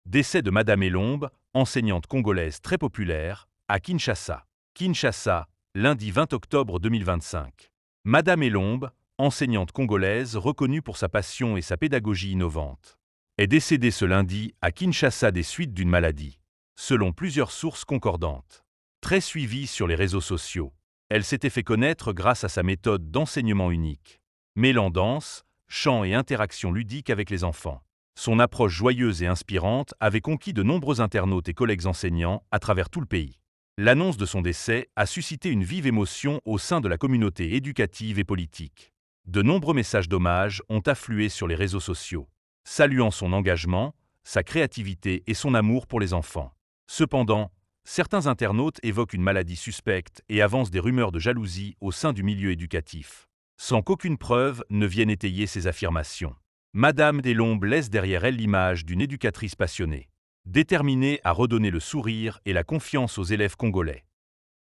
Décès de Madame Elombe, enseignante congolaise très populaire, à Kinshasa. Kinshasa, lundi 20 octobre 2025. Madame Elombe, enseignante congolaise reconnue pour sa passion et sa pédagogie innovante, est décédée ce lundi à Kinshasa des suites d'une maladie, selon plusieurs sources concordantes. Très suivie sur les réseaux sociaux, elle s'était fait connaître grâce à sa méthode d'enseignement unique, mêlant danse, chant et interaction ludique avec les enfants. Son approche joyeuse et inspirante avait conquis de nombreux internautes et collègues enseignants à travers tout le pays. L'annonce de son décès a suscité une vive émotion au sein de la communauté éducative et politique. De nombreux messages d'hommage ont afflué sur les réseaux sociaux, saluant son engagement, sa créativité et son amour pour les enfants. Cependant, certains internautes évoquent une maladie suspecte et avancent des rumeurs de jalousie au sein du milieu éducatif, sans qu'aucune preuve ne vienne étayer ces affirmations. Madame Elombe laisse derrière elle l'image d'une éducatrice passionnée, déterminée à redonner le sourire et la confiance aux élèves congolais.